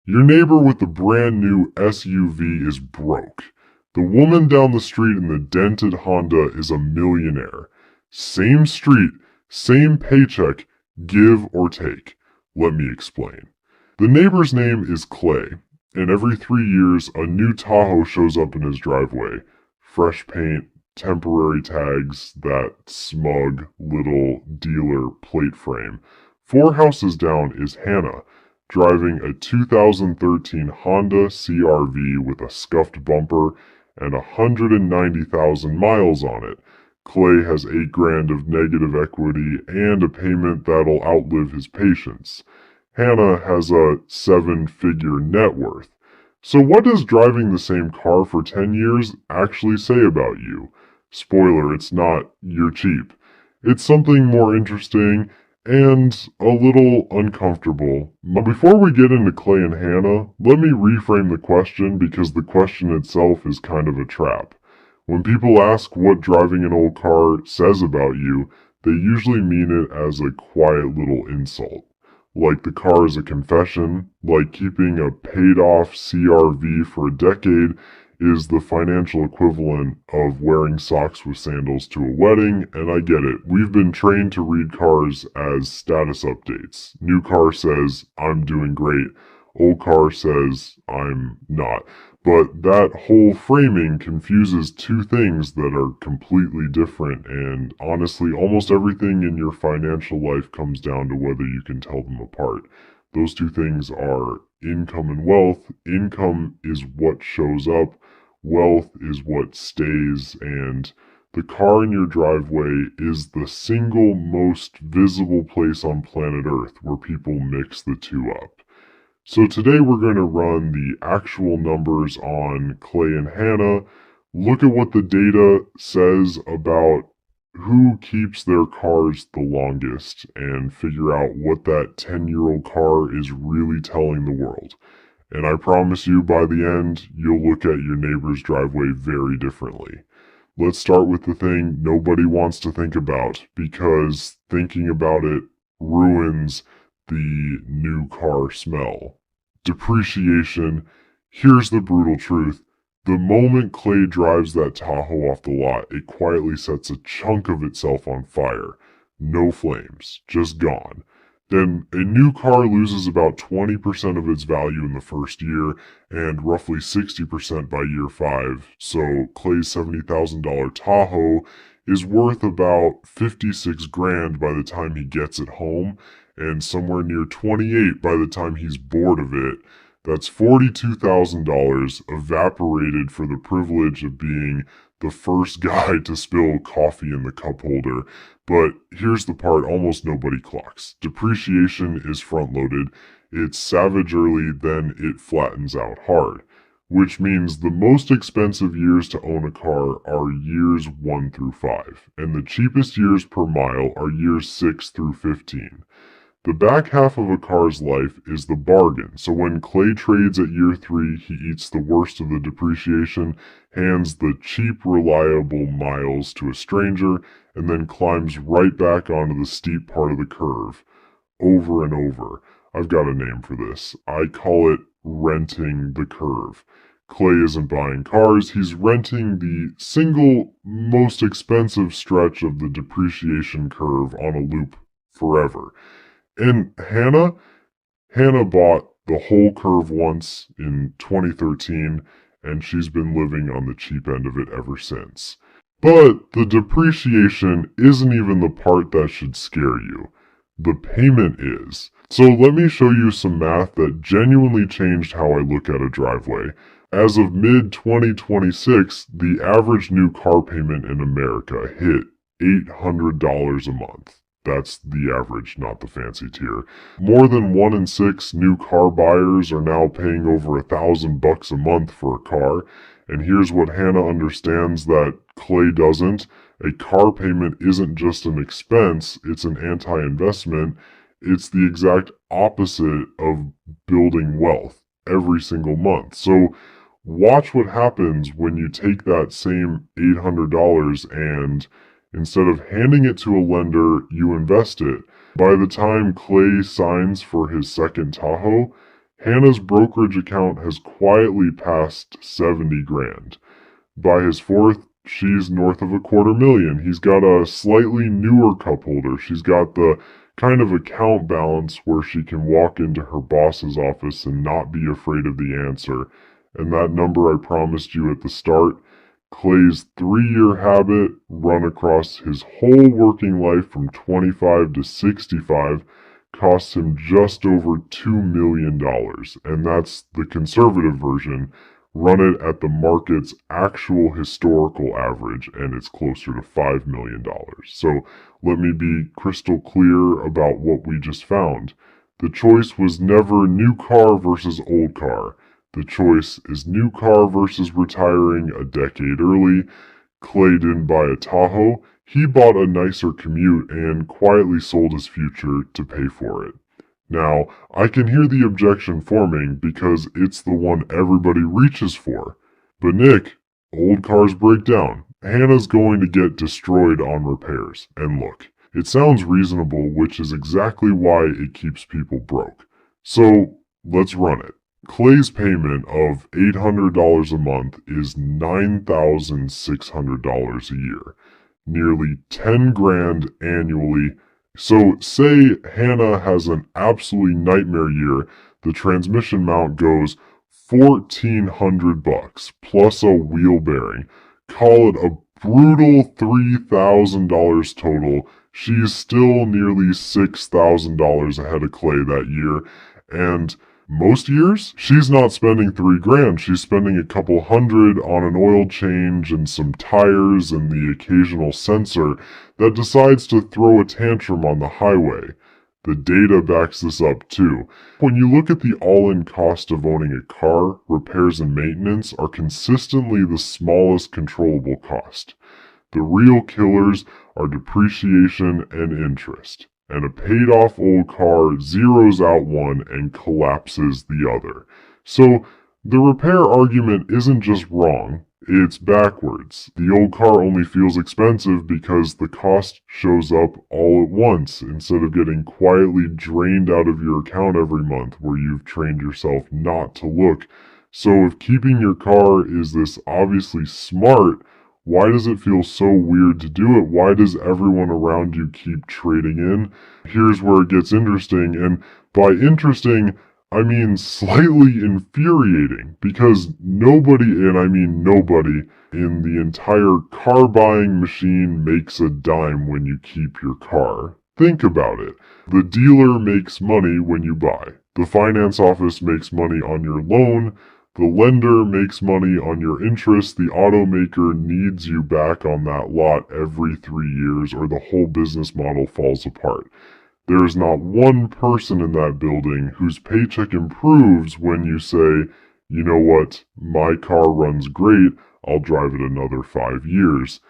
Your neighbor with the brand new SUV is broke. The woman down the street in the dented Honda is a millionaire. Same street, same paycheck, give or take. Let me explain. The neighbor's name is Clay, and every 3 years a new Tahoe shows up in his driveway. Fresh paint, temporary tags, that smug little dealer plate frame. 4 houses down is Hannah, driving a 2013 Honda CR-V with a scuffed bumper and 190,000 miles on it. Clay has $8,000 of negative equity and a payment that'll outlive his patience. Hannah has a 7-figure net worth. So what does driving the same car for 10 years actually say about you? Spoiler, it's not you're cheap. It's something more interesting and a little uncomfortable. But before we get into Clay and Hannah, let me reframe the question because the question itself is kind of a trap. When people ask what driving an old car says about you, they usually mean it as a quiet little insult. Like the car is a confession, like keeping a paid-off CR-V for a decade is the financial equivalent of wearing socks with sandals to a wedding, and I get it. We've been trained to read cars as status updates. New car says, I'm doing great. Old car says, I'm not. But that whole framing confuses two things that are completely different, and honestly, almost everything in your financial life comes down to whether you can tell them apart. Those two things are income and wealth. Income is what shows up, wealth is what stays, and the car in your driveway is the single most visible place on planet Earth where people mix the two up. So today we're going to run the actual numbers on Clay and Hannah, look at what the data says about who keeps their cars the longest, and figure out what that 10-year-old car is really telling the world. And I promise you, by the end, you'll look at your neighbor's driveway very differently. Let's start with the thing nobody wants to think about, because thinking about it ruins the new car smell. Depreciation. Here's the brutal truth. The moment Clay drives that Tahoe off the lot, it quietly sets a chunk of itself on fire. No flames, just gone. Then a new car loses about 20% of its value in the first year and roughly 60% by year 5. So Clay's $70,000 Tahoe is worth about 56 grand by the time he gets it home, and somewhere near 28 by the time he's bored of it. That's $42,000 evaporated for the privilege of being the first guy to spill coffee in the cup holder. But here's the part almost nobody clocks. Depreciation is front-loaded. It's savage early, then it flattens out hard. Which means the most expensive years to own a car are years 1 through 5, and the cheapest years per mile are years 6 through 15. The back half of a car's life is the bargain, so when Clay trades at year 3, he eats the worst of the depreciation, hands the cheap, reliable miles to a stranger, and then climbs right back onto the steep part of the curve. Over and over. I've got a name for this. I call it renting the curve. Clay isn't buying cars, he's renting the single most expensive stretch of the depreciation curve on a loop forever. And Hannah bought the whole curve once in 2013, and she's been living on the cheap end of it ever since. But the depreciation isn't even the part that should scare you. The payment is. So let me show you some math that genuinely changed how I look at a driveway. As of mid-2026, the average new car payment in America hit $800 a month. That's the average, not the fancy tier. More than 1 in 6 new car buyers are now paying over $1,000 a month for a car. And here's what Hannah understands that Clay doesn't. A car payment isn't just an expense, it's an anti-investment. It's the exact opposite of building wealth every single month. So watch what happens when you take that same $800 and instead of handing it to a lender, you invest it. By the time Clay signs for his second Tahoe, Hannah's brokerage account has quietly passed 70 grand. By his fourth, she's north of $250,000. He's got a slightly newer cup holder. She's got the kind of account balance where she can walk into her boss's office and not be afraid of the answer. And that number I promised you at the start, Clay's 3-year habit run across his whole working life from 25 to 65 costs him just over $2 million. And that's the conservative version. Run it at the market's actual historical average, and it's closer to $5 million. So let me be crystal clear about what we just found. The choice was never new car versus old car. The choice is new car versus retiring a decade early. Clay didn't buy a Tahoe. He bought a nicer commute and quietly sold his future to pay for it. Now, I can hear the objection forming because it's the one everybody reaches for. But Nick, old cars break down. Hannah's going to get destroyed on repairs. And look, it sounds reasonable, which is exactly why it keeps people broke. So, let's run it. Clay's payment of $800 a month is $9,600 a year. Nearly 10 grand annually. So say Hannah has an absolutely nightmare year, the transmission mount goes $1,400 plus a wheel bearing. Call it a brutal $3,000 total. She's still nearly $6,000 ahead of Clay that year, and most years, she's not spending 3 grand. She's spending a couple hundred on an oil change and some tires and the occasional sensor that decides to throw a tantrum on the highway. The data backs this up too. When you look at the all-in cost of owning a car, repairs and maintenance are consistently the smallest controllable cost. The real killers are depreciation and interest. And a paid-off old car zeroes out one and collapses the other. So the repair argument isn't just wrong, it's backwards. The old car only feels expensive because the cost shows up all at once instead of getting quietly drained out of your account every month where you've trained yourself not to look. So if keeping your car is this obviously smart, why does it feel so weird to do it? Why does everyone around you keep trading in? Here's where it gets interesting, and by interesting, I mean slightly infuriating, because nobody, and I mean nobody, in the entire car buying machine makes a dime when you keep your car. Think about it. The dealer makes money when you buy. The finance office makes money on your loan. The lender makes money on your interest. The automaker needs you back on that lot every 3 years or the whole business model falls apart. There is not one person in that building whose paycheck improves when you say, you know what, my car runs great, I'll drive it another 5 years.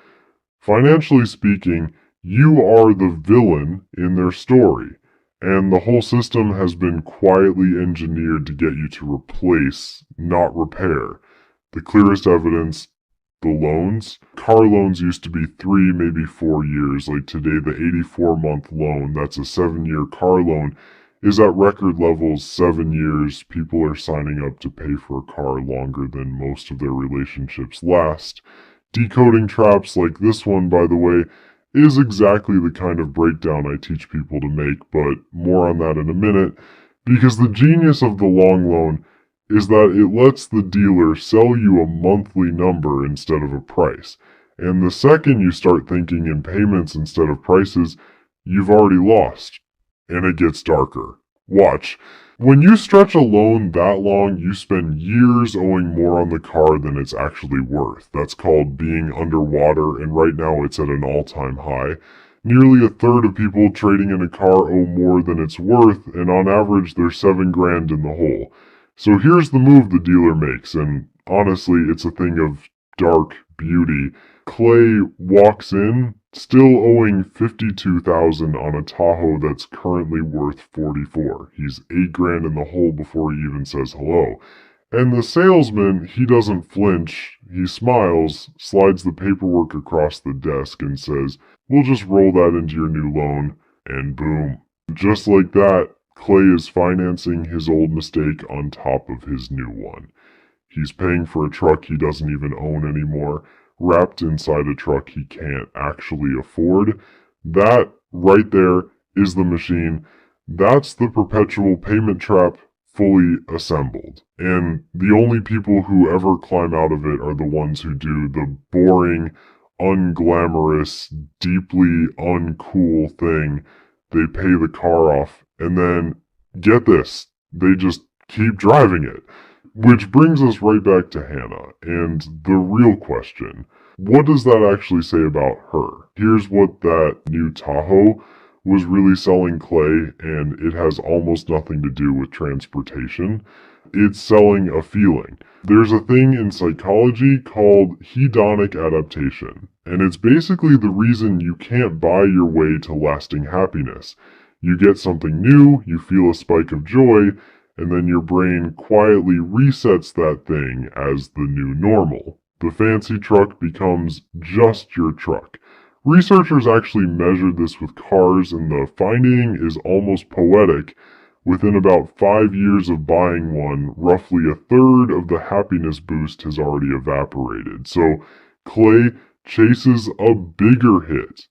Financially speaking, you are the villain in their story. And the whole system has been quietly engineered to get you to replace, not repair. The clearest evidence, the loans. Car loans used to be 3, maybe 4 years. Like today, the 84-month loan, that's a 7-year car loan, is at record levels. 7 years. People are signing up to pay for a car longer than most of their relationships last. Decoding traps like this one, by the way, is exactly the kind of breakdown I teach people to make, but more on that in a minute, because the genius of the long loan is that it lets the dealer sell you a monthly number instead of a price. And the second you start thinking in payments instead of prices, you've already lost. And it gets darker. Watch. When you stretch a loan that long, you spend years owing more on the car than it's actually worth. That's called being underwater, and right now it's at an all-time high. Nearly a third of people trading in a car owe more than it's worth, and on average they're 7 grand in the hole. So here's the move the dealer makes, and honestly, it's a thing of dark beauty. Clay walks in, still owing $52,000 on a Tahoe that's currently worth $44,000. He's 8 grand in the hole before he even says hello. And the salesman, he doesn't flinch. He smiles, slides the paperwork across the desk and says, "We'll just roll that into your new loan." And boom. Just like that, Clay is financing his old mistake on top of his new one. He's paying for a truck he doesn't even own anymore, wrapped inside a truck he can't actually afford. That right there is the machine. That's the perpetual payment trap fully assembled. And the only people who ever climb out of it are the ones who do the boring, unglamorous, deeply uncool thing. They pay the car off, and then, get this, they just keep driving it. Which brings us right back to Hannah, and the real question. What does that actually say about her? Here's what that new Tahoe was really selling Clay, and it has almost nothing to do with transportation. It's selling a feeling. There's a thing in psychology called hedonic adaptation, and it's basically the reason you can't buy your way to lasting happiness. You get something new, you feel a spike of joy, and then your brain quietly resets that thing as the new normal. The fancy truck becomes just your truck. Researchers actually measured this with cars, and the finding is almost poetic. Within about 5 years of buying one, roughly a third of the happiness boost has already evaporated. So Clay chases a bigger hit,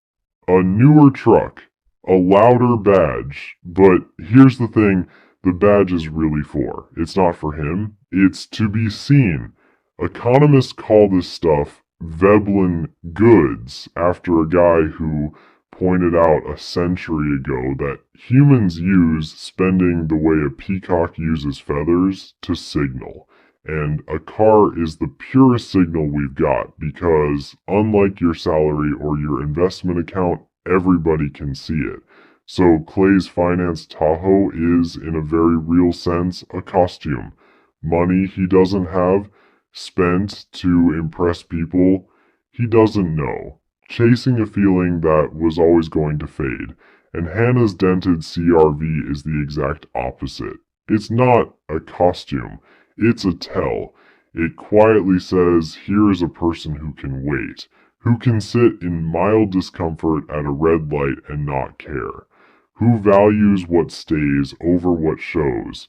a newer truck, a louder badge. But here's the thing the badge is really for. It's not for him, it's to be seen. Economists call this stuff Veblen goods, after a guy who pointed out a century ago that humans use spending the way a peacock uses feathers to signal. And a car is the purest signal we've got because, unlike your salary or your investment account, everybody can see it. So Clay's financed Tahoe is, in a very real sense, a costume. Money he doesn't have, spent to impress people he doesn't know, chasing a feeling that was always going to fade. And Hannah's dented CRV is the exact opposite. It's not a costume, it's a tell. It quietly says, here is a person who can wait, who can sit in mild discomfort at a red light and not care, who values what stays over what shows.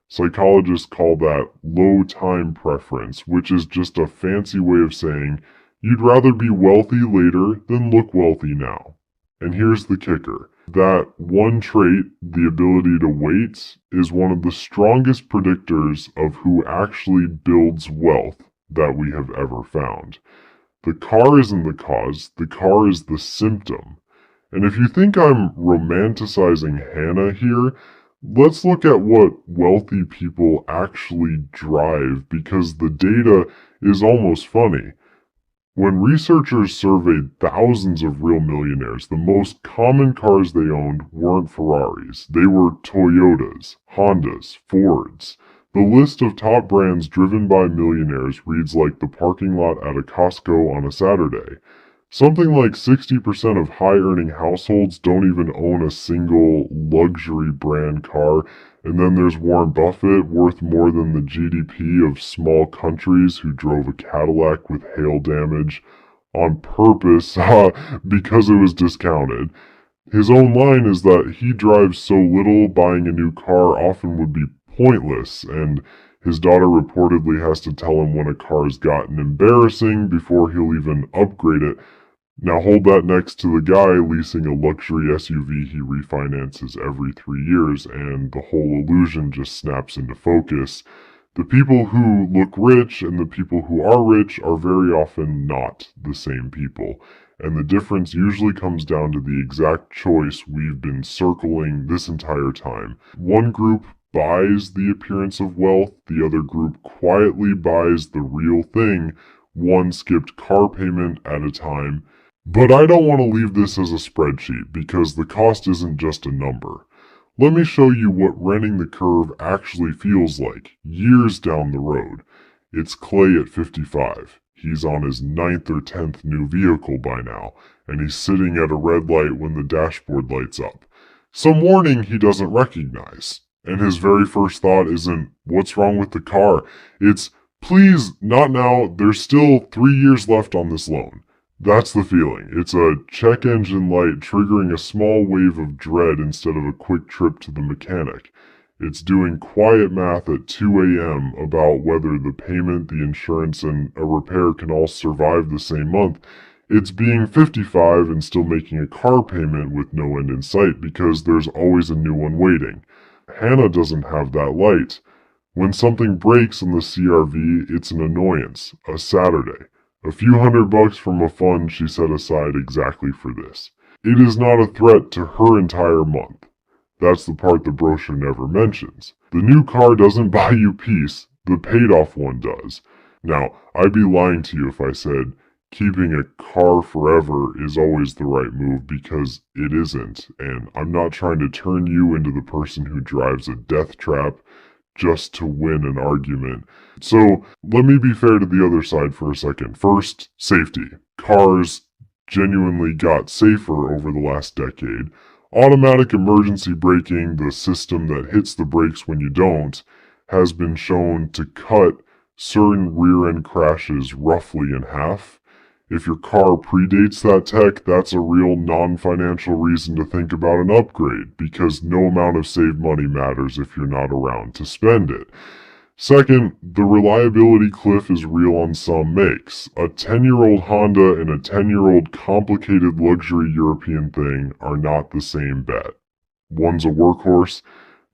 Psychologists call that low time preference, which is just a fancy way of saying you'd rather be wealthy later than look wealthy now. And here's the kicker. That one trait, the ability to wait, is one of the strongest predictors of who actually builds wealth that we have ever found. The car isn't the cause, the car is the symptom. And if you think I'm romanticizing Hannah here, let's look at what wealthy people actually drive, because the data is almost funny. When researchers surveyed thousands of real millionaires, the most common cars they owned weren't Ferraris. They were Toyotas, Hondas, Fords. The list of top brands driven by millionaires reads like the parking lot at a Costco on a Saturday. Something like 60% of high-earning households don't even own a single luxury brand car, and then there's Warren Buffett, worth more than the GDP of small countries, who drove a Cadillac with hail damage on purpose because it was discounted. His own line is that he drives so little, buying a new car often would be pointless, and his daughter reportedly has to tell him when a car's gotten embarrassing before he'll even upgrade it. Now hold that next to the guy leasing a luxury SUV he refinances every 3 years, and the whole illusion just snaps into focus. The people who look rich and the people who are rich are very often not the same people, and the difference usually comes down to the exact choice we've been circling this entire time. One group buys the appearance of wealth, the other group quietly buys the real thing, one skipped car payment at a time. But I don't want to leave this as a spreadsheet, because the cost isn't just a number. Let me show you what renting the curve actually feels like, years down the road. It's Clay at 55. He's on his 9th or 10th new vehicle by now, and he's sitting at a red light when the dashboard lights up. Some warning he doesn't recognize. And his very first thought isn't, what's wrong with the car? It's, please, not now, there's still 3 years left on this loan. That's the feeling. It's a check engine light triggering a small wave of dread instead of a quick trip to the mechanic. It's doing quiet math at 2 a.m. about whether the payment, the insurance, and a repair can all survive the same month. It's being 55 and still making a car payment with no end in sight because there's always a new one waiting. Hannah doesn't have that light. When something breaks in the CRV, it's an annoyance, a Saturday. A few $100 from a fund she set aside exactly for this. It is not a threat to her entire month. That's the part the brochure never mentions. The new car doesn't buy you peace, the paid-off one does. Now, I'd be lying to you if I said keeping a car forever is always the right move because it isn't, and I'm not trying to turn you into the person who drives a death trap just to win an argument. So let me be fair to the other side for a second. First, safety. Cars genuinely got safer over the last decade. Automatic emergency braking, the system that hits the brakes when you don't, has been shown to cut certain rear-end crashes roughly in half. If your car predates that tech, that's a real non-financial reason to think about an upgrade, because no amount of saved money matters if you're not around to spend it. Second, the reliability cliff is real on some makes. A 10-year-old Honda and a 10-year-old complicated luxury European thing are not the same bet. One's a workhorse,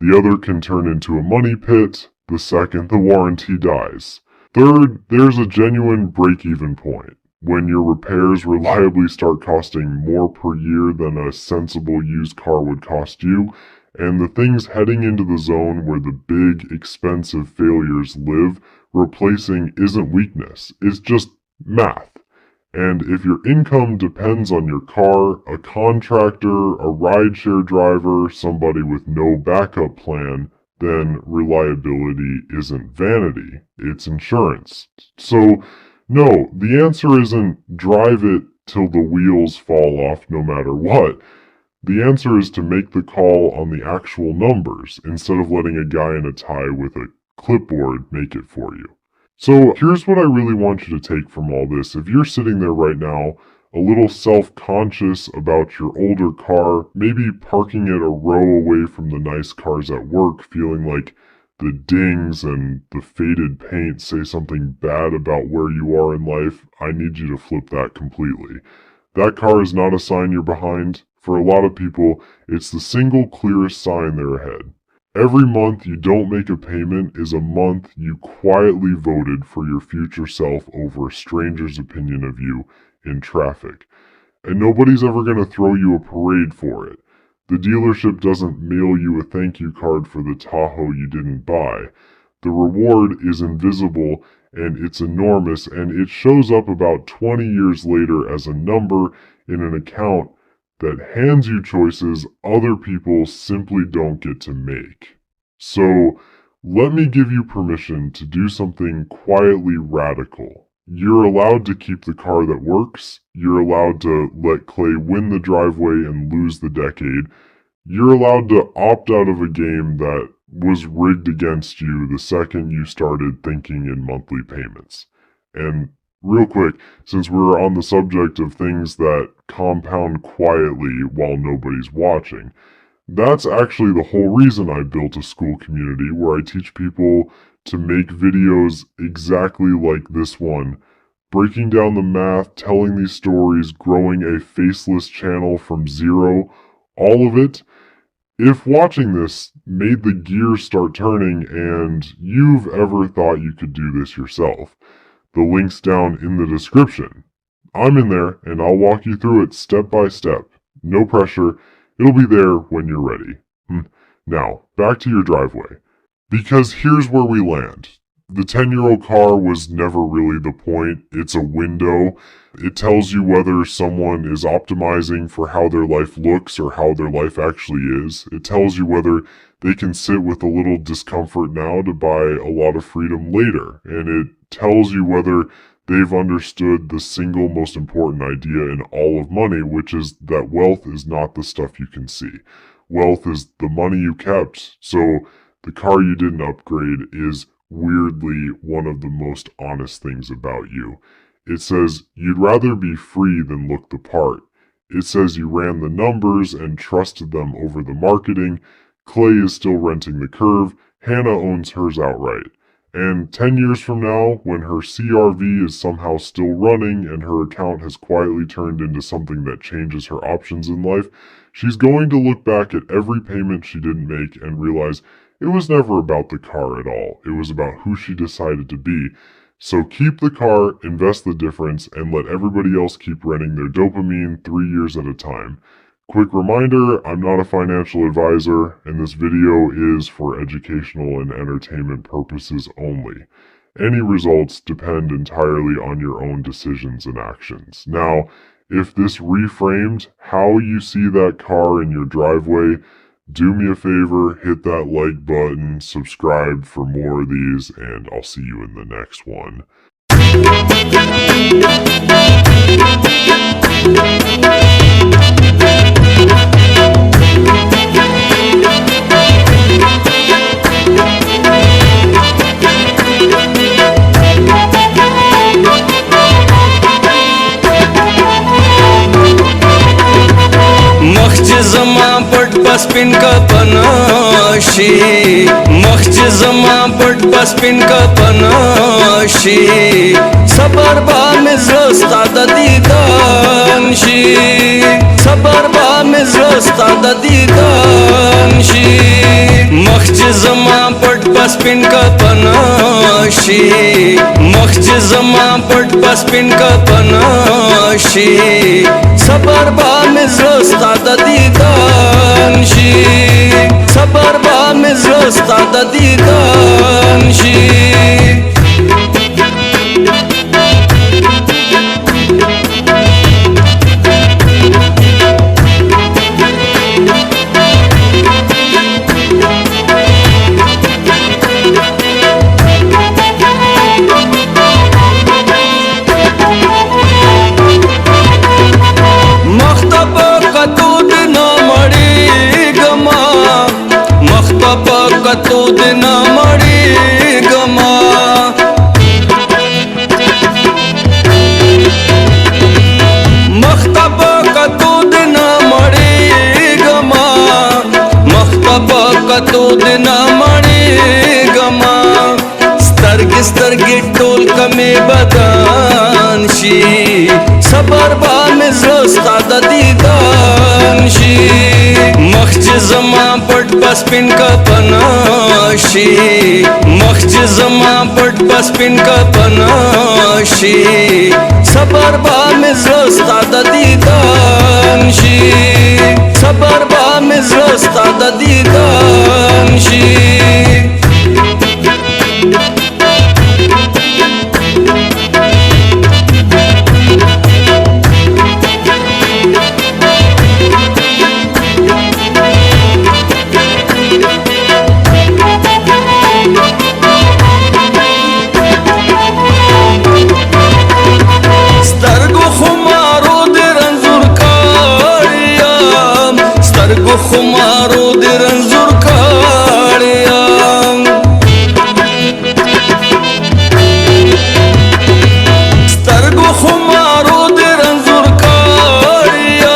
the other can turn into a money pit, the second the warranty dies. Third, there's a genuine break-even point. When your repairs reliably start costing more per year than a sensible used car would cost you, and the things heading into the zone where the big, expensive failures live, replacing isn't weakness, it's just math. And if your income depends on your car, a contractor, a rideshare driver, somebody with no backup plan, then reliability isn't vanity, it's insurance. So, no, the answer isn't drive it till the wheels fall off no matter what. The answer is to make the call on the actual numbers instead of letting a guy in a tie with a clipboard make it for you. So here's what I really want you to take from all this. If you're sitting there right now, a little self-conscious about your older car, maybe parking it a row away from the nice cars at work, feeling like the dings and the faded paint say something bad about where you are in life, I need you to flip that completely. That car is not a sign you're behind. For a lot of people, it's the single clearest sign they're ahead. Every month you don't make a payment is a month you quietly voted for your future self over a stranger's opinion of you in traffic. And nobody's ever going to throw you a parade for it. The dealership doesn't mail you a thank you card for the Tahoe you didn't buy. The reward is invisible and it's enormous, and it shows up about 20 years later as a number in an account that hands you choices other people simply don't get to make. So, let me give you permission to do something quietly radical. You're allowed to keep the car that works. You're allowed to let Clay win the driveway and lose the decade. You're allowed to opt out of a game that was rigged against you the second you started thinking in monthly payments. And real quick, since we're on the subject of things that compound quietly while nobody's watching, that's actually the whole reason I built a school community where I teach people to make videos exactly like this one, breaking down the math, telling these stories, growing a faceless channel from zero, all of it. If watching this made the gears start turning and you've ever thought you could do this yourself, the link's down in the description. I'm in there and I'll walk you through it step by step. No pressure. It'll be there when you're ready. Now, back to your driveway. Because here's where we land. The 10-year-old car was never really the point. It's a window. It tells you whether someone is optimizing for how their life looks or how their life actually is. It tells you whether they can sit with a little discomfort now to buy a lot of freedom later. And it tells you whether they've understood the single most important idea in all of money, which is that wealth is not the stuff you can see. Wealth is the money you kept. So the car you didn't upgrade is weirdly one of the most honest things about you. It says, "You'd rather be free than look the part." It says you ran the numbers and trusted them over the marketing. Clay is still renting the Curve. Hannah owns hers outright. And 10 years from now, when her CRV is somehow still running and her account has quietly turned into something that changes her options in life, she's going to look back at every payment she didn't make and realize it was never about the car at all. It was about who she decided to be. So keep the car, invest the difference, and let everybody else keep renting their dopamine 3 years at a time. Quick reminder, I'm not a financial advisor, and this video is for educational and entertainment purposes only. Any results depend entirely on your own decisions and actions. Now, if this reframed how you see that car in your driveway, do me a favor, hit that like button, subscribe for more of these, and I'll see you in the next one. Spin ka panashi Makhchi zama pat spin ka panashi Sabar ba mizrasta da didan shi Sabar ba mizrasta da didan shi Makhchi zama pat spin ka panashi Makhchi zama pat spin ka panashi Sabar ba mizrasta da didan shi Sabar ba mizrasta da didan shi Katu dina mari gama Makhtaba katu dina mari gama Makhtaba katu dina mari gama Stargi tol kame badan shi Sabar ba mizrasta da didan shi Makhchi zama pat spin ka panashi Makhchi zama pat spin ka panashi Sabar ba mizrasta da didan shi Sabar ba mizrasta da didan shi Khumaro de ranzur kaadiya Stargo khumaro de ranzur kaadiya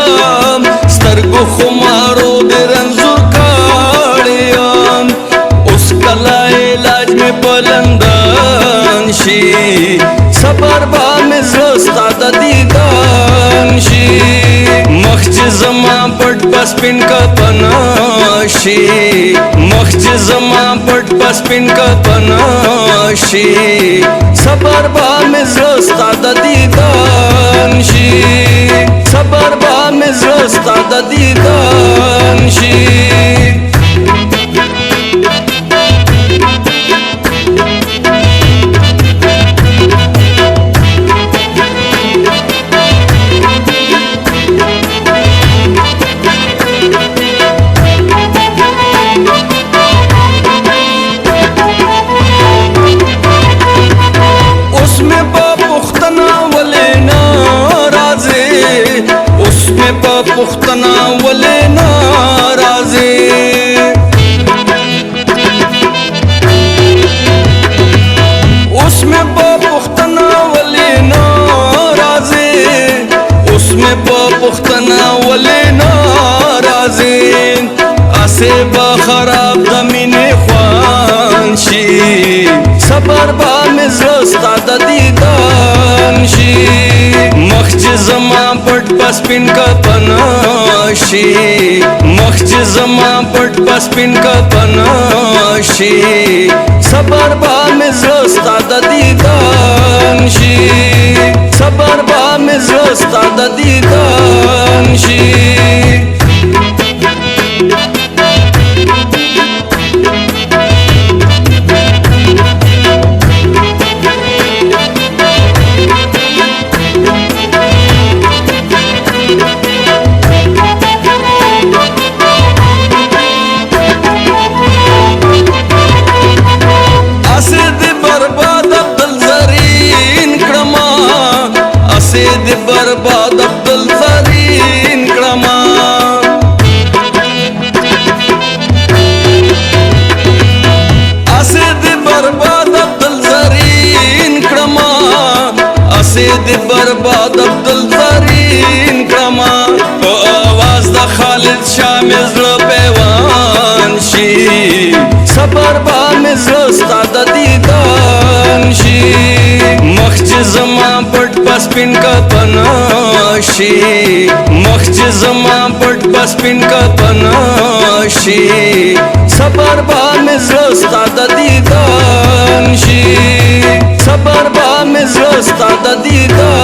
Stargo khumaro de ranzur kaadiya Uska la ilaj mein balandan shi Sabar ba mizrasta da didan shi Makhchi zama pat spin ka panashi Makhchi zama pat spin ka panashi Sabar ba mizrasta da didan shi Sabar ba mizrasta da didan shi पुख्तना वले नाराज़े उसमें पुख्तना वले नाराज़े صبر با مې زړه ستا د دیدن شي مخ چې زما پټ په سپین کفن شي مخ چې زما پټ په سپین کفن شي صبر با مې زړه ستا د دیدن شي صبر با مې زړه ستا د دیدن شي برباد عبدالزرین کرما اسد برباد عبدالزرین کرما اسد برباد عبدالزرین کرما او آواز د خالد شاه مزر پیوان شي صبر با مزر ستا د دیدن شي مخ چې زما پټ پسپین کفن شي مخ چې زما پټ پسپین کفن شي صبر با مې زړه ستا د دیدن شي صبر با مې زړه ستا د دیدن